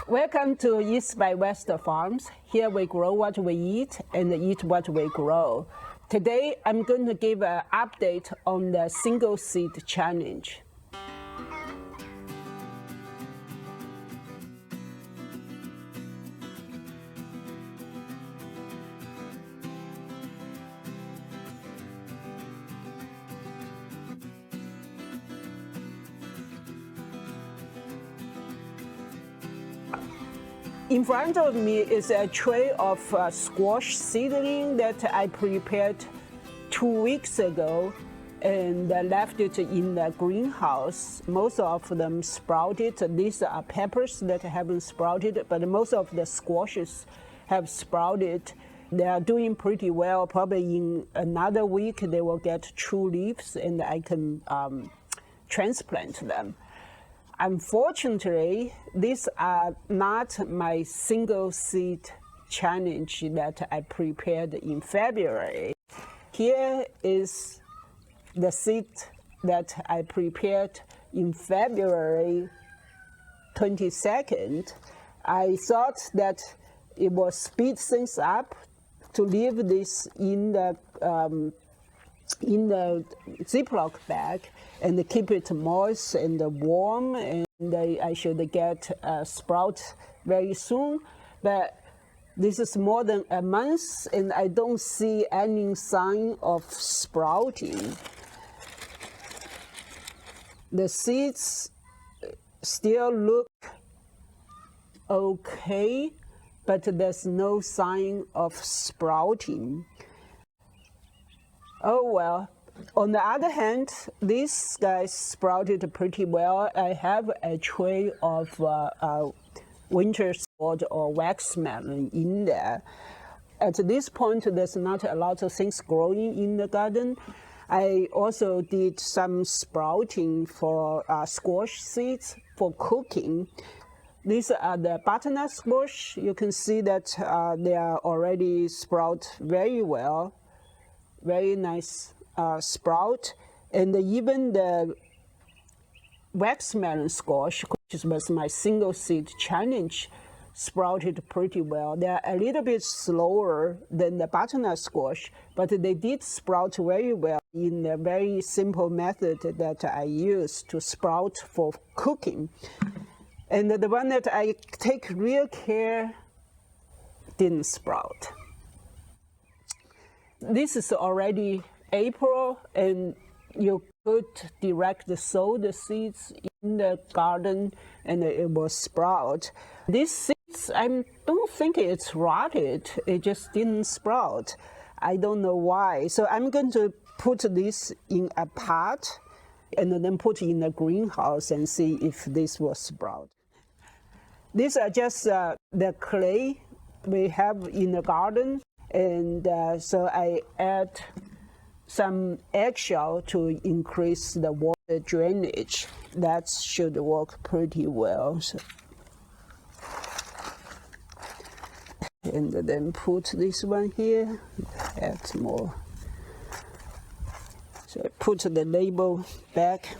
Welcome to East by West Farms. Here we grow what we eat and eat what we grow. Today I'm going to give an update on the single seed challenge. In front of me is a tray of squash seedling that I prepared 2 weeks ago and left it in the greenhouse. Most of them sprouted. These are peppers that haven't sprouted, but most of the squashes have sprouted. They are doing pretty well. Probably in another week they will get true leaves and I can transplant them. Unfortunately, these are not my single seed challenge that I prepared in February. Here is the seed that I prepared in February 22nd. I thought that it will speed things up to leave this in the Ziploc bag and keep it moist and warm, and I should get a sprout very soon. But this is more than a month and I don't see any sign of sprouting. The seeds still look okay, but there's no sign of sprouting. Oh well. On the other hand, these guys sprouted pretty well. I have a tray of winter sowed or wax melon in there. At this point, there's not a lot of things growing in the garden. I also did some sprouting for squash seeds for cooking. These are the butternut squash. You can see that they are already sprout very well. Very nice sprout, and even the wax melon squash, which was my single seed challenge, sprouted pretty well. They're a little bit slower than the butternut squash, but they did sprout very well in a very simple method that I use to sprout for cooking. And the one that I take real care didn't sprout. This is already April, and you could direct sow the seeds in the garden and it will sprout. These seeds, I don't think it's rotted, it just didn't sprout. I don't know why. So I'm going to put this in a pot and then put it in the greenhouse and see if this will sprout. These are just the clay we have in the garden, and so I add some eggshell to increase the water drainage. That should work pretty well. So, and then put this one here, add more. So I put the label back.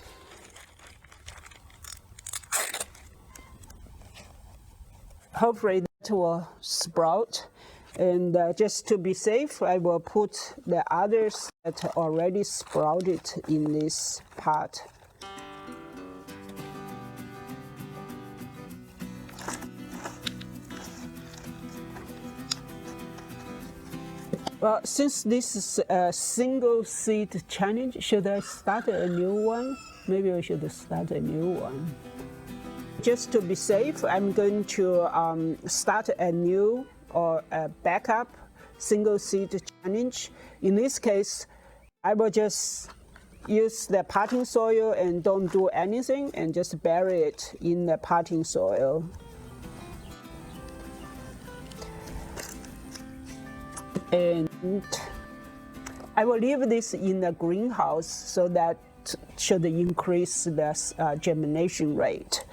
Hopefully that will sprout. And just to be safe, I will put the others that already sprouted in this pot. Well, since this is a single seed challenge, should I start a new one? Maybe I should start a new one. Just to be safe, I'm going to start a new or a backup single seed challenge. In this case, I will just use the potting soil and don't do anything and just bury it in the potting soil. And I will leave this in the greenhouse so that should increase the germination rate.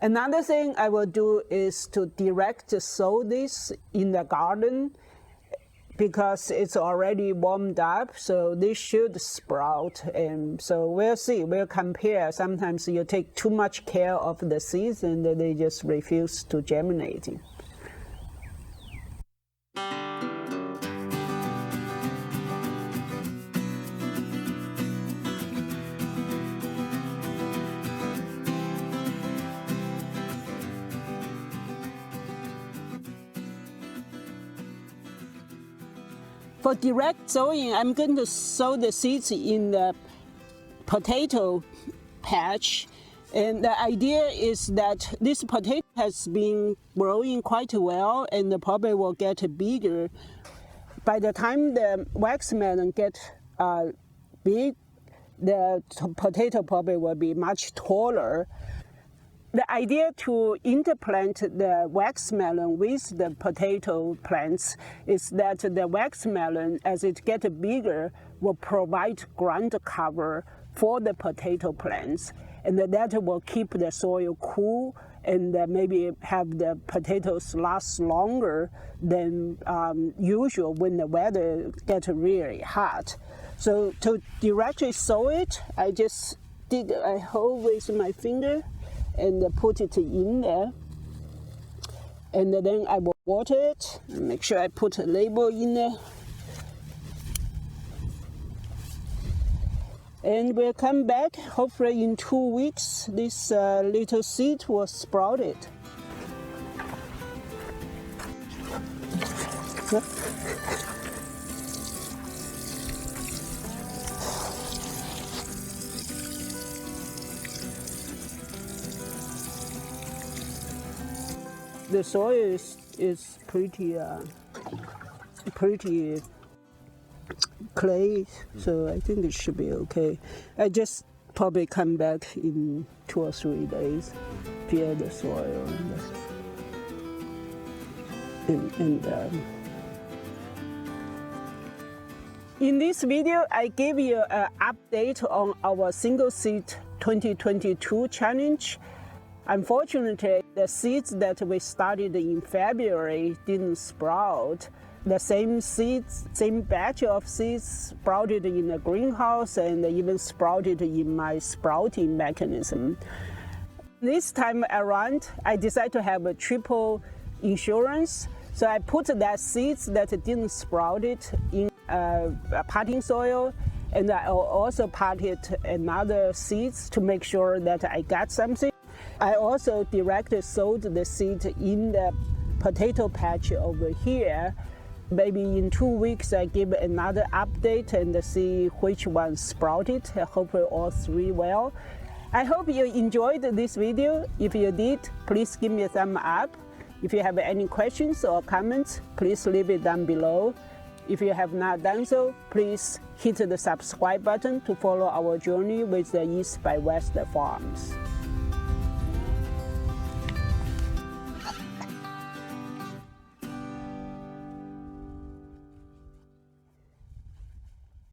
Another thing I will do is to direct sow this in the garden because it's already warmed up, so this should sprout. And so we'll see, we'll compare. Sometimes you take too much care of the seeds and they just refuse to germinate. For direct sowing, I'm going to sow the seeds in the potato patch. And the idea is that this potato has been growing quite well and probably will get bigger. By the time the wax melon get big, the potato probably will be much taller. The idea to interplant the wax melon with the potato plants is that the wax melon, as it gets bigger, will provide ground cover for the potato plants, and that will keep the soil cool and maybe have the potatoes last longer than usual when the weather gets really hot. So to directly sow it, I just dig a hole with my finger and put it in there, and then I will water it and make sure I put a label in there, and we'll come back. Hopefully in 2 weeks this little seed was sprouted. The soil is pretty clay, so I think it should be okay. I just probably come back in 2 or 3 days, feel the soil In this video, I gave you an update on our single seed 2022 challenge. Unfortunately, the seeds that we started in February didn't sprout. The same seeds, same batch of seeds sprouted in the greenhouse and even sprouted in my sprouting mechanism. This time around, I decided to have a triple insurance. So I put that seeds that didn't sprout it in potting soil, and I also potted another seeds to make sure that I got something. I also directly sowed the seed in the potato patch over here. Maybe in 2 weeks I give another update and see which one sprouted. Hopefully all 3 will. I hope you enjoyed this video. If you did, please give me a thumb up. If you have any questions or comments, please leave it down below. If you have not done so, please hit the subscribe button to follow our journey with the East by West Farms.